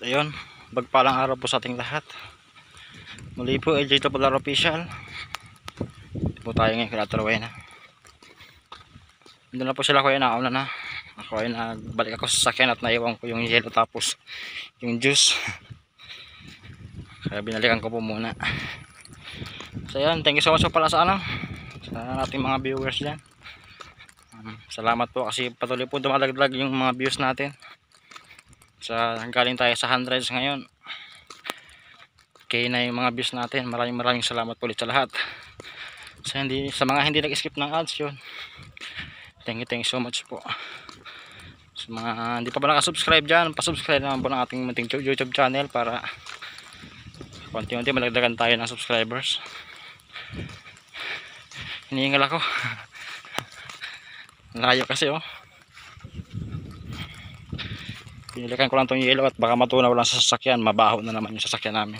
Ayun, bagpalang araw po sa ating lahat. Muli po ay J2 Polar Official. Ito po tayo ngayon kaya Taraway na. Hindi na po sila kuya, nauna na. Ako ay nagbalik ako sa sasakyan at naiwan ko yung yelo tapos yung juice. Kaya binalikan ko po muna. So yan, thank you so much po pala sa ating mga viewers dyan. Salamat po kasi patuloy po dumadagdag yung mga views natin. Galing tayo sa hundreds ngayon. Okay na yung mga views natin. Maraming salamat po ulit sa lahat. Sa mga hindi nag-skip ng ads yun. Thank you so much po. Sa mga hindi pa ba nakasubscribe dyan, pasubscribe naman po ng ating munting YouTube channel para konti-unti malagdagan tayo ng subscribers. Hinihingal ako. Layo kasi oh. Pinilikan ko lang tong yelo at baka matunaw lang sa sasakyan. Mabaho na naman yung sasakyan namin.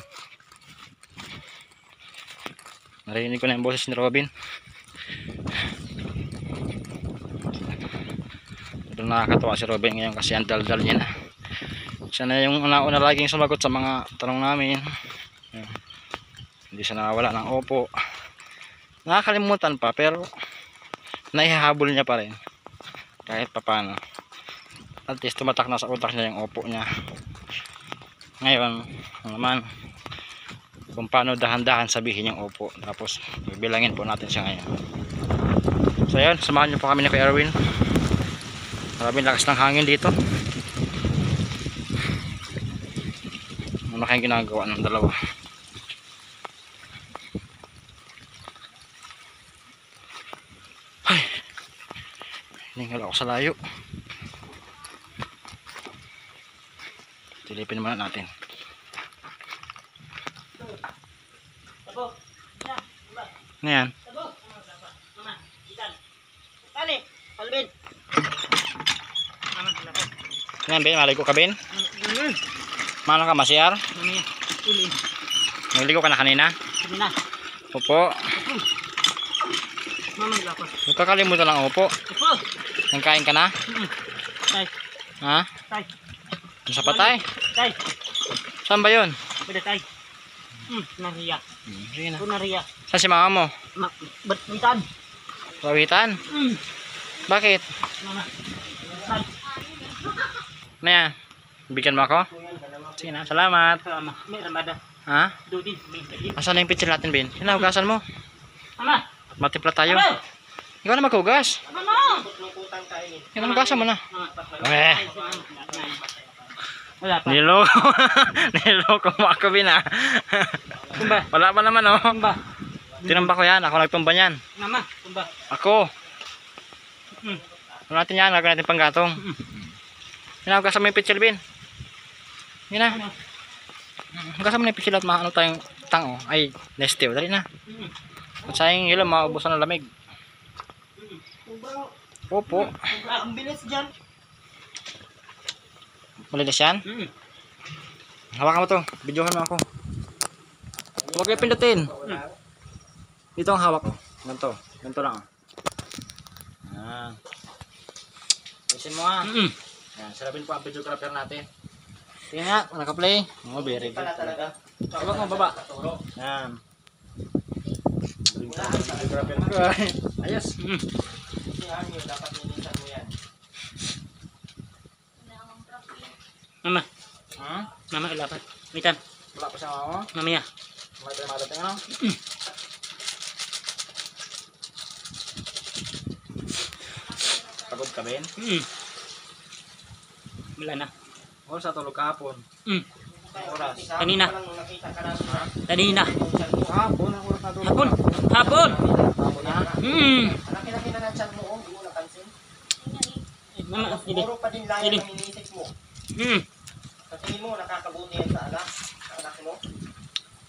Narinig ko na yung boses ni Robin. Doon nakakatawa si Robin ngayon kasi ang daldal niya na. Siya na yung una laging sumagot sa mga tanong namin. Hindi siya nawawala ng opo. Nakakalimutan pa pero naihahabol niya pa rin. Kahit papano. At least tumatak na sa utak niya yung opo niya. Ngayon naman kung paano dahan-dahan sabihin yung opo. Tapos bibilangin po natin siya ngayon. So yun, samahan niyo po kami ni Kuya Erwin. Maraming lakas ng hangin dito. Ano kayong ginagawa ng dalawa? Ay, hiningal ako sa layo. Silipin naman natin. Ano yan? Yan Ben, maligo ka Ben? Mano ka masyar? Maligo ka na kanina? Kanina. Opo. Huwag ka kalimutan lang opo. Opo. Nangkain ka na? Tay. Ha? Tay. Sa patay? Tay. Saan ba yun? Bada tay. Nariya. Nariya. Saan si mama mo? Bawitan. Bawitan? Bakit? Ano yan? Bigyan mo ako? Sige na, salamat. May ramada. Ha? Asan na yung pitsil natin Ben? Hinahugasan mo? Ama. Matimpla tayo. Ikaw na maghugas. Ikaw na maghugasan mo na. Niloko mo ako Ben ah. Wala pa naman oh. Tinamba ko yan, ako nagtumba yan. Ako. Ano natin yan, lagyan natin panggatong. Hinahugasan mo yung pitsil Ben. Yun na. Hugasan mo na yung pitsil at maano tayong tango. Ay, nestew, dali na. At sayang yun, maubusan ng lamig. Opo. Ang bilis dyan. Malinis yan? Hawakan mo to. Videohan mo ako. Huwag kayo pindutin. Dito ang hawak ko. Ganito. Ganito lang. Ayan. Isin mo ha. Ayan. Sarapin po ang videographer natin. Tingnan nga. Naka-play. Oh, very good. Hawak mo baba. Ayan. Ayos. Mama. Mama ilapat. Mitan. Wala pa siya mama. Mamaya. May madating ano? Pagod ka Ben? Wala na. Oras sa tulog kahapon. Oras. Kanina. Kanina. Hapon ang oras na tulog. Hapon. Hapon. Hapon na. Laki-laki na chat mo, hindi mo napansin. Mama, hindi. Puro pa din lang yung iniisip mo. Sa tingin mo, nakakabuti yan sa anak mo.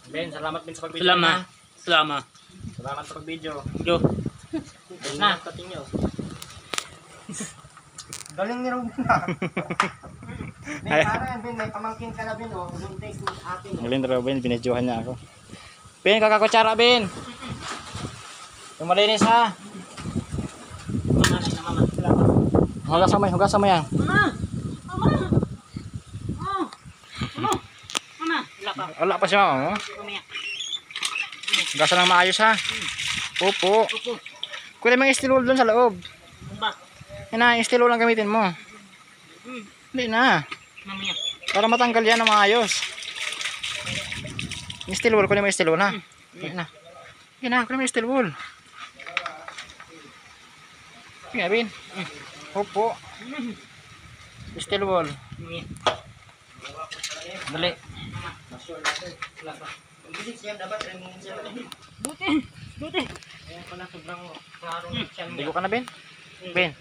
Ben, salamat din sa pag-video. Salamat. Salamat sa pag-video. Yo. Na, pating nyo. Galing ni Robin na. Ben, parang Ben, may pamangkin ka na Ben, oh. Buntis mo sa atin. Galing ni Robin, binidyohan niya ako. Ben, kakakutsara Ben. Yung malinis ha. Hugasan mo yan. Mama! Wala pa si mama mo? Mamaya. Gasa ng maayos ha. Opo. Opo. Kunin mo yung steel wool doon sa loob. Ba? Yan na, yung steel wool lang gamitin mo. Hindi na. Mamaya. Para matanggal yan ng maayos. Yung steel wool, kunin mo yung steel wool ha. Yan na. Yan na, kunin mo yung steel wool. Sige, Bin. Opo. Steel wool. Mamaya. Dali. Buti. Buti. Ayan pala, sobrang klaro ng tiyan mo. Ligo ka na, Ben. Ben,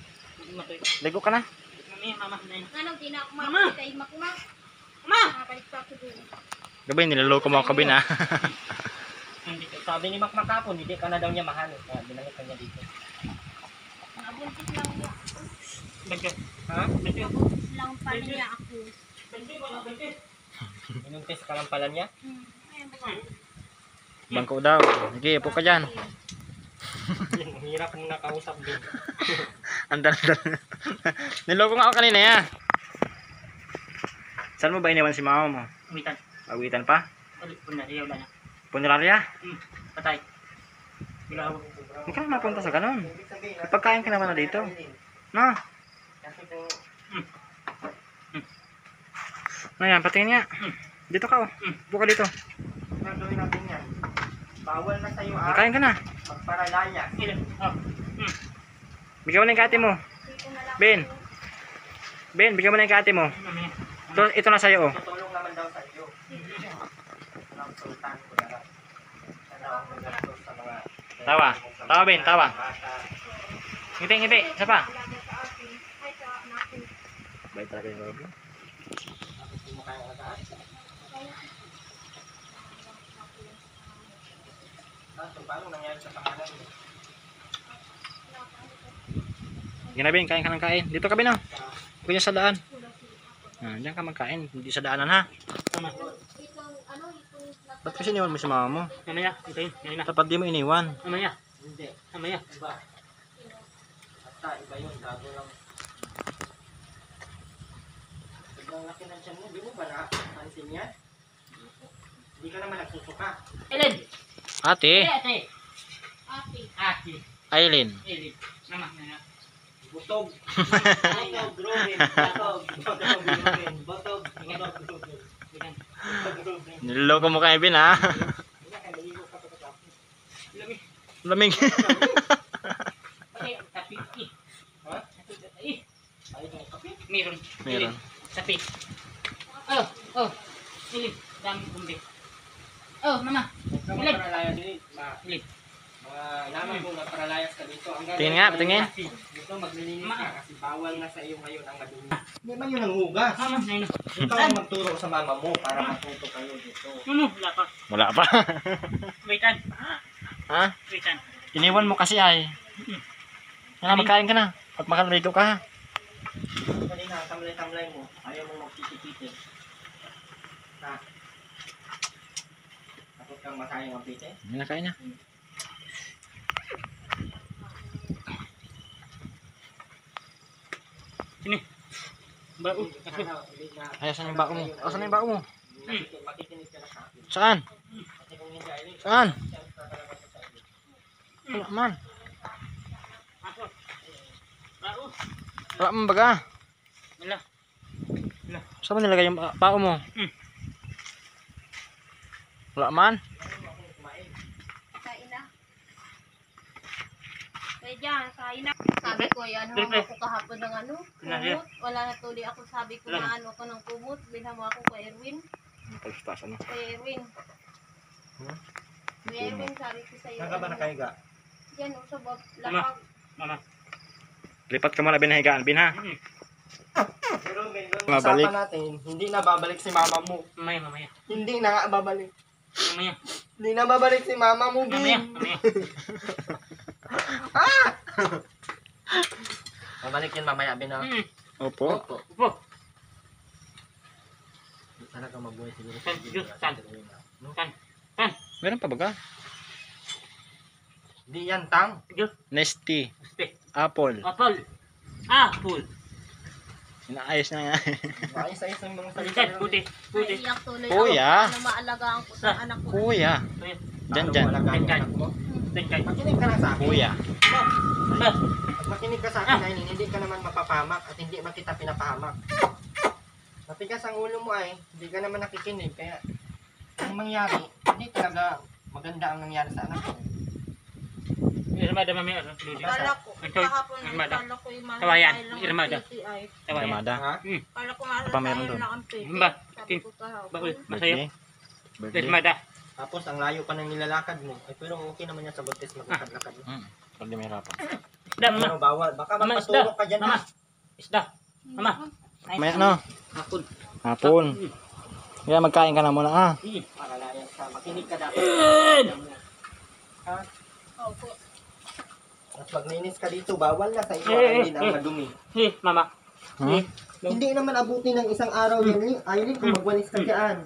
Matoy. ligo ka na. Mamaya, mama. Anong tinakma? Mama! Kay makma. Mama! Nakabalik pa ako doon. Gabi, niloloko mo ako, Ben ha. Hindi ka. Sabi ni Mac Macapon, hindi ka na daw niya mahal. Kaya binalik ka niya dito. Nabuntis lang niya. Bagyo. Ha? Bagyo. Nabuntis lang pala niya ako. Bagyo. Wala bagyo. Inuntis ka lang pala niya. Ayun ba? Bangko daw. Sige, upo ka dyan. Ang hirap mong nakausap din. Andal. Niloko nga ako kanina ya. Saan mo ba iniwan si mama mo? Umitan. Awitan pa? Ulit po na. Riyaw na na. Punerarya? Patay. Bilaw. Hindi ka na napunta sa ganun. Ipagkain ka naman na dito. No? Kasi po, Ano yan, patingin niya. Dito ka oh. Upo ka dito. gagawin natin yan. Bawal na sa'yo Kain ka na. magparalaya. Ilan? Oh. Bigyan mo na yung kate mo. Dito na lang. Ben. Ben, bigyan mo na yung kate mo. Mamaya. Ito na sa'yo oh. Tutulong naman daw sa iyo. Ang sultan ko na lang. Sana ako nagastos sa mga... Tawa. Tawa, Ben. Tawa. bata. Ngiti. Isa pa. Alaga sa akin. Ay, sa anak ko. Bait talaga yung baby. Hindi mo kaya alagaan. So, paano nangyari sa pangalan mo? Sige na, Ben. Kain ka ng kain. Dito ka, Ben oh. Kuya sa daan. Diyan ka magkain. Hindi sa daanan ha. Tama. Itong, ano, itong Ba't kasi iniwan mo si mama mo? Mamaya. Ito yun. Yan na. Tapat di mo iniwan. Mamaya. Hindi. Mamaya. Iba. Basta, iba yun. Gago lang. Sobrang laki ng tiyan mo. Di mo ba napansin yan? Hindi ka naman nagsusuka. Ellen. Ate. Ate. ate. Ate. Aileen. Ellen. Mama. Mama. Butog. Butog, Ruben. Butog. Butog, Ruben. Butog. Butog, Ruben. Ilan. Ruben. Niloloko mo kay Ben ha. Hindi ka naligo ka pagkatapos. Lami. Lamig. Pati. Tapi. Ha? Tapi. Ayaw mo kape? Meron. Meron. Tapi. Oh. Oh. Ellen. Dami kumbi. Oh, mama. Huwag ka Ilan? magparalaya din. Ellen. Mga naman kung nagparalayas ka dito. Hanggang Tingin nga, patingin. Dito maglilinis ka kasi bawal na sa iyo ngayon ang madumi. Hindi man yun ang hugas. Mama. Nino. Ikaw ang magturo sa mama mo para matuto kayo dito. Ano? Wala pa. Wala pa. Waitan. Ha? Waitan. Iniwan mo kasi ay. Yan na, magkain ka na. At makalito ka ha. Kanina, tamlay-tamlay mo. Ayaw mo magpiti-piti. Ha? Takot kang masayang ang piti? Yan na, kain na. Sini. Bau. Ako. Ay, asan yung bako mo? Asan yung bako mo? Makikinig ka na sa akin. Saan? Kasi kung hindi ay Saan? Wala man. Ako. Bau. Wala man baga. Wala. Saan mo nilagay yung bako mo? Wala man. Kain na. Kaya dyan, kain na. Sabi ko, yan, hawa ko kahapon ng ano, kumot. Wala na tuloy ako, sabi ko na ano ko ng kumot. Bilhan mo ako kay Erwin. Pagstasan mo. Kay Erwin. Kay Erwin, sabi ko sa'yo. Saan ka ba nakahiga? Yan, sa lapag. Mama. Lipat ka muna binahigaan, Bin ha. Pero Mabalik. usapan natin, hindi na babalik si mama mo. Mamaya. Mamaya. Hindi na nga babalik. Mamaya. Hindi na babalik si mama mo, Mamaya. Bin. Mamaya. Babalik yun mamaya, Bin. Opo. Upo. Sana ka mabuhay siguro. San. San. San. San. Meron pa baga? Di yan, Tang. Diyo. Nesty. Guste. Apple. Apple. Apple. Inaayos na nga. Ayos-ayos ang mga salita. Balikan, buti. Buti. Naiiyak tuloy Kuya. ako. Ano maalagaan ko sa anak ko. Kuya. Dyan, dyan. Balikan. Makinig ka lang sa akin. Kuya. Ba? Pag makinig ka sa akin, ay hindi ka naman mapapahamak at hindi man kita pinapahamak. Matigas ang ulo mo ay, hindi ka naman nakikinig. Kaya, ang mangyari, hindi talaga maganda ang nangyari sa anak ko. Irmada mamaya. Ludi. Kala ko, Ito, kahapon Irmada. kala ko yung Kawayan, mahal ng Irmada. PTI. Tawa yan. Ramada. Ha? Kala ko mahal Apa meron tayo doon? na ang PTI. Ba? Sabi ko kahapon. Baul. Masaya. Birthday. Irmada. Tapos, ang layo pa ng nilalakad mo. Ay, pero okay naman yan sa buntis maglakad-lakad mo. Pag di mahirapan. Isda, mama. Pero bawal. Baka Mama, isda. magpaturok ka dyan. Mama. Isda. Mama. May ano? Hapon. Hapon. Kaya magkain ka na muna ah. Malalayas ka. Makinig ka dapat. Ha? Opo. At pag nainis ka dito, bawal na sa iyo. Ay, din ang madumi. Mama. Hmm? Hindi naman abuti ng isang araw yan. Aileen, kung magwalis ka dyan.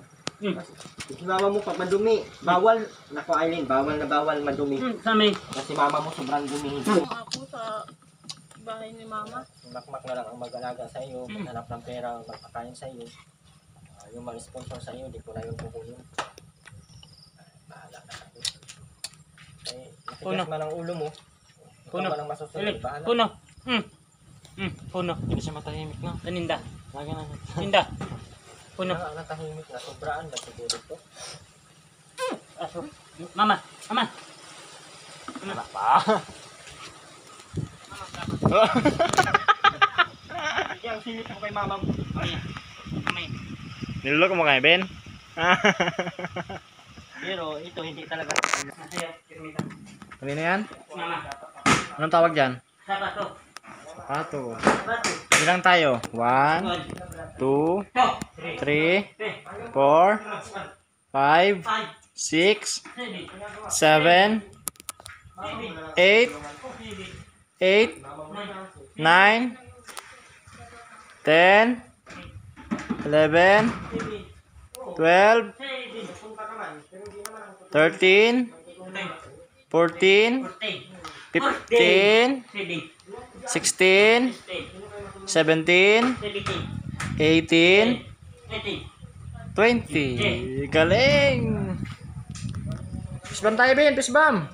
Si mama mo pag madumi. Bawal. Naku, Aileen, bawal na bawal madumi. Sami. Kasi mama mo sobrang dumi. Ako sa bahay ni mama. Makmak na lang ang mag-alaga sa iyo, maghanap ng pera, magpakain sa iyo. Yung mga sponsor sa iyo, di ko na yung kukunin. Bahala na kayo. Eh, matigas man ang ulo mo. Puno. Ikaw man ang masusunod. Bahala. Puno. Puno. Hindi siya matahimik na. Taninda. Lagi na. Tinda. Puno. Nakahimik na sobraan na siguro ito. Aso. Mama. Mama. Wala pa. Sige, ang silip mo kay mama mo. Mamaya. Mamaya. Niloloko mo kaya, Ben? Pero ito hindi talaga. Masaya. Kirmita. Kanina yan? Mama. Anong tawag dyan? Sabato. Sapato. Sabato. Ilang tayo? 1, 2, 3, 4, 5, 6, 7, 8, 8, 9, 10, 11, 12, 13, 14, 15, 16, 17, 18, 20. Galing! Pisbam tayo, Ben. Pisbam.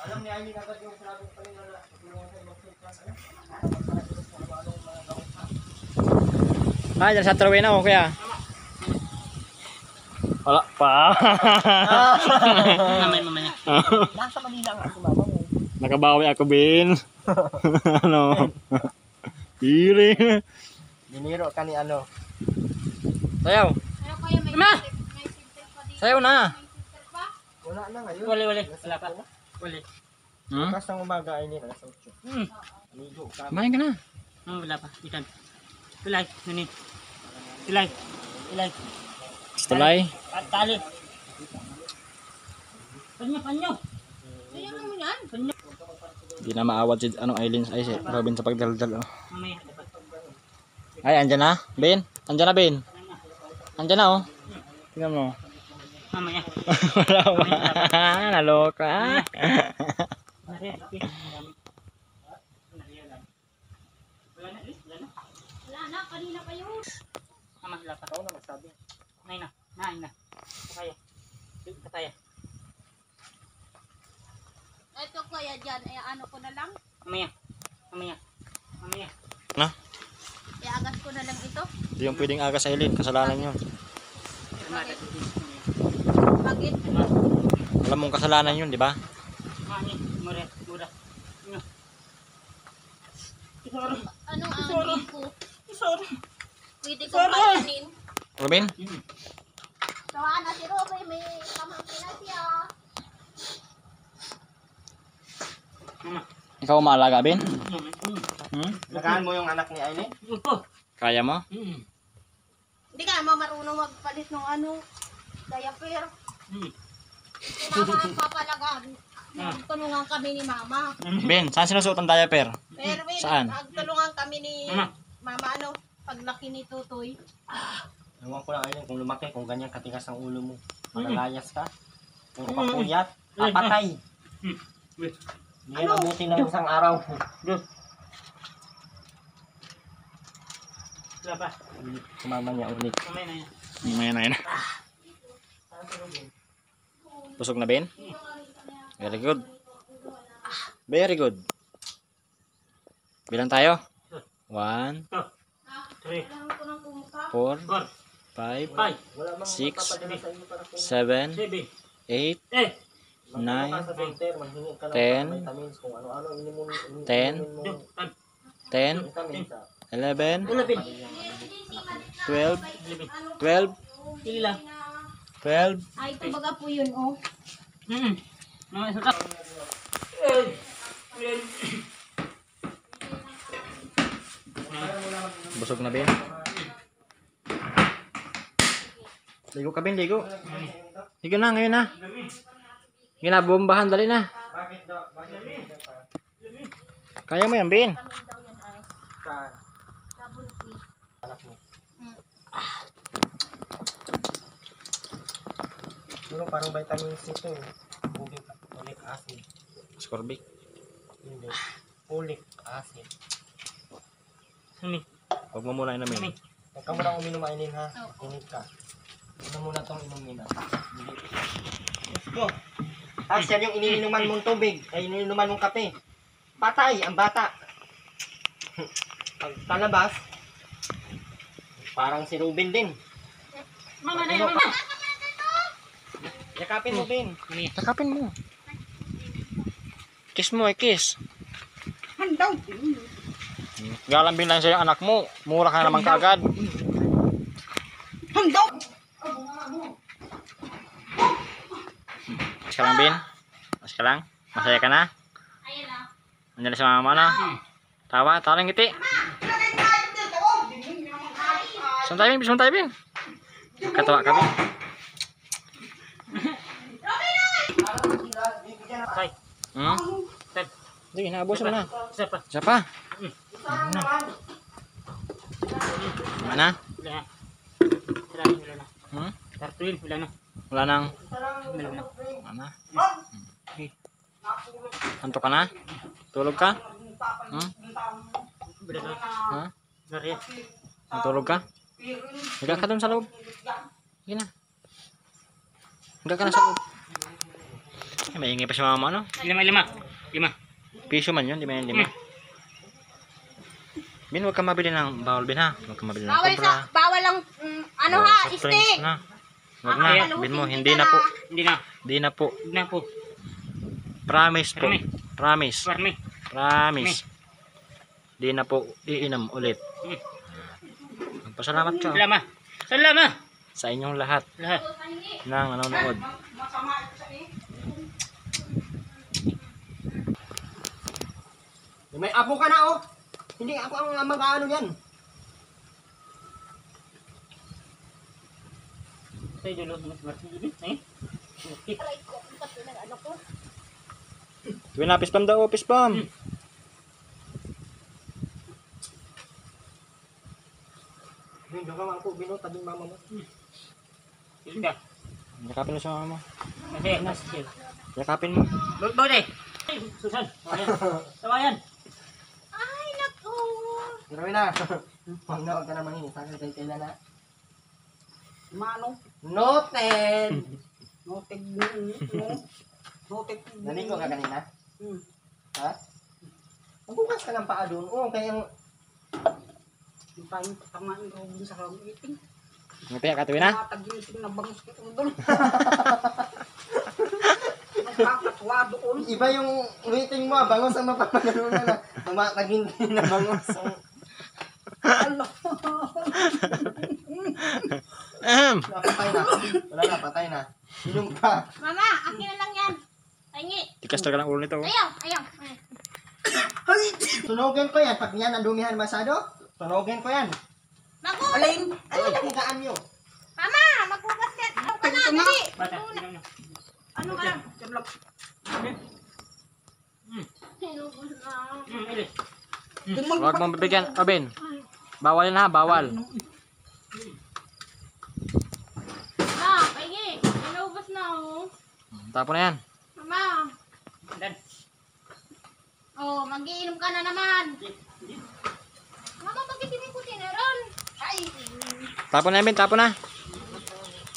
Alam ni Aileen agad yung sinabi ko kanina na tulungan sa ibang class. Ah, dyan sa traway na ako, kuya. Wala pa. Mamaya. Nasa Manila nga si mama mo. Nakabawi ako, Ben. Ano? Hiring. Diniro ka ni ano. Sayaw. Ano kaya may Ma! may sister pa dito? Sayaw na. May sister pa? Wala na ngayon. Wala. Wala pa. Wala. Hmm? Bukas ng umaga Aileen, alas 8. Amigo ka. Kumain ka na. Wala pa. Ikan. Tulay. Nani. Tulay. Tulay. Tali. Panyo. Kaya mo yan? Hindi na maawat si Aileen ay si Robin sa pagdaldal. Oh. Mamaya. Ay, andyan na. Ben. Andyan na, Ben. Andyan na, oh. Tingnan mo. Mamaya. Wala ba? Naloka. Wala na, kanina pa yun. Mama, wala pa. Ikaw na magsabi. Nain na. Kaya. Ito kaya dyan, ano ko na lang? Mamaya. Na? Iagas ko na lang ito. Hindi yung pwedeng aga sa Aileen. Kasalanan yun. Bakit? Alam mong kasalanan yun, di ba? Mura. Anong angin ko? Sorry. Pwede kong kainin. Robin? Tawa na si Robby, may kamangkin na siya. Mama. Ikaw maalaga, Ben? Hmm? Lagaan mo yung anak ni Aileen? Kaya mo? Hindi ka naman marunong magpalit ng diaper. Si mama ang papalagaan. Tulungan kami ni mama. Ben, saan sinusuot ang diaper? Pero Saan? tulungan kami ni Mama. mama paglaki ni Tutoy. Ewan ko lang Aileen kung lumaki, kung ganyan katigas ang ulo mo. Malalayas ka. Kung kapapuyat, papatay. Hindi yan abuti ng isang araw. Wala pa. Sumama niya ulit. Kamay na yan. Mamaya na yan. Busog na, Ben? Very good. Very good. Bilang tayo? 1, 3, 4, 4, 5, 5, Wala mang 6, mapapadala sa inyo para kung 7, 7, 8, 8, Nine, magpunta ka sa center, maghingi ka ng 10, vitamins kung ano-ano inimon 10, 10, 11, 11, 12, 11. 12, Pili lang. 12, Ay, ito baga po yun, oh. Mga isa ka. busog na, Ben? Ligo ka, Ben, ligo. Ligo na, ngayon na. Ngayon na, bombahan, dali na. Bakit daw? Bakit Kaya mo yan, Ben. ka? Double P. Anak mo. Siguro parang vitamin C ito eh. Folic acid. Scorbik. Hindi. Folic acid. Sumi. Huwag mo muna inamin. Huwag ka muna uminom mainin ha. Init ka. Ito muna itong inumin ha. Let's go. Tapos yan yung iniinuman mong tubig. Ay iniinuman mong kape. Patay ang bata. Pag talabas, parang si Ruben din. Mama na yan, mama. Yakapin mo, Ben. Takapin mo. Kiss mo, kiss. Handaw. Galambing lang sa'yo anak mo. Mura ka na naman kaagad. Handaw. Mas ka lang, Ben? Mas ka lang? Masaya ka na? Ayan na. Nandiyan sa mama na. Tawa, tawa ng ngiti. Saan tayo, Ben? Saan tayo, Ben? Katawa ka, Ben. Tay. Hmm? Tay. Sige, naabos mo na. Isa pa. Isa pa. Wala na? Wala na. Wala na. Hmm? Tartuin, wala na. Wala nang... Wala na. Wala na. Antok ka na? Tulog ka? Hmm? Wala na. Ha? Wala rin. Tulog ka? Higa ka dun sa loob. Sige na. Higa ka na sa loob. Ay, maingay pa si mama, no? 5. 5. Piso man yun, di ba yun, 5? Bin, huwag ka mabili ng bawal, Bin, ha? Huwag ka mabili ng cobra. Bawal lang, ano Oh, ha, soft drinks stick. na. Huwag na, Bin mo, hindi na po. Hindi na. Hindi na po. Hindi na po. Promise po. Marami. Promise. Marami. Promise. Hindi na po iinom ulit. Magpasalamat ka Salama. Salama. sa inyong lahat Lahat. ng nanonood. May apo ka na oh. Hindi ako ang mag-ano yan. Tayo dulu. Mas marami dulu. Eh? Aray ko, ang tapo ng ano ko. Tuwin na, pispam daw, pispam. Hindi ka mga po, Bino, tabing mama mo. Yun ka. Yakapin mo sa mama mo. Kasi, nasa Yakapin mo. Baude. Susan. Tawayan. Tawayan. Ay, naku. Pero na. Huwag na, huwag ka na manginis. Saka tayo kailan na. Mano, Noted! noted, noted. Naligo ka kanina? Hmm. Ha? Magbukas ka ng paa doon. Oo, kaya yung... Yung tayong patamain ko dun sa meeting. Ngiti ka, tuwin na. Matag-meeting na bangus ko doon. Nagkakatwa doon. Iba yung waiting mo, bangos ang mapapagalunan na. Naging na bangos. Allah. Napatay na. Wala na, patay na. Inom ka. Mama, akin na lang yan. Tangi. Tikas talaga ng ulo nito. Ayaw, ayaw. Sunogin ko yan. Pag yan nadumihan masyado, sunogin ko yan. Magu. Alin? Ano yung higaan nyo? Mama, magbukas yan. Ano ka na, dali. Bata. Tingnan nyo. Ano ka na? Tinubos na. Ilis. Huwag mong bibigyan, Robin. Bawal na, bawal. Ma, pahingi. Inubos na, oh. Tapo na yan. Mama. Dan. Oh, magiinom ka na naman. Mama, bakit hindi ko tinaron? Ay, Tapon na, Ben. Tapon na.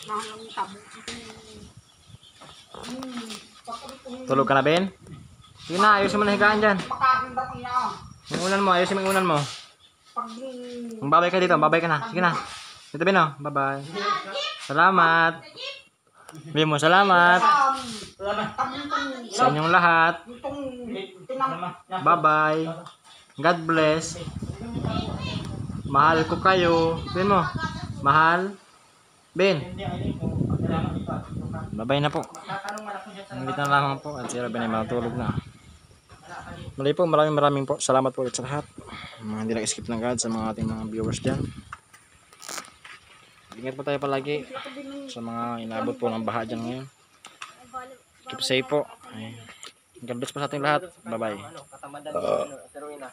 mahal ang tabo. Tulog ka na, Ben. Sige na, ayusin mo na higaan dyan. Makakanda ko na. Yung unan mo, ayusin mo yung unan mo. Pag Babay ka dito, babay ka na. Sige na. Dito, Ben, oh. Bye-bye. Salamat. Ben mo, salamat. Sa inyong lahat. Bye-bye. God bless. Mahal ko kayo. Ben mo. Mahal. Ben. Bye-bye na po. Hanggang na lamang po. At si Robin ay matulog na. Muli po, maraming po. Salamat po ulit sa lahat. Mga hindi nag-skip ng God sa mga ating mga viewers dyan. Ingat po tayo palagi sa mga inabot po ng baha dyan ngayon. Keep safe po. Ay, God bless po sa ating lahat. Bye-bye. Katamadan ni Sir Rowena.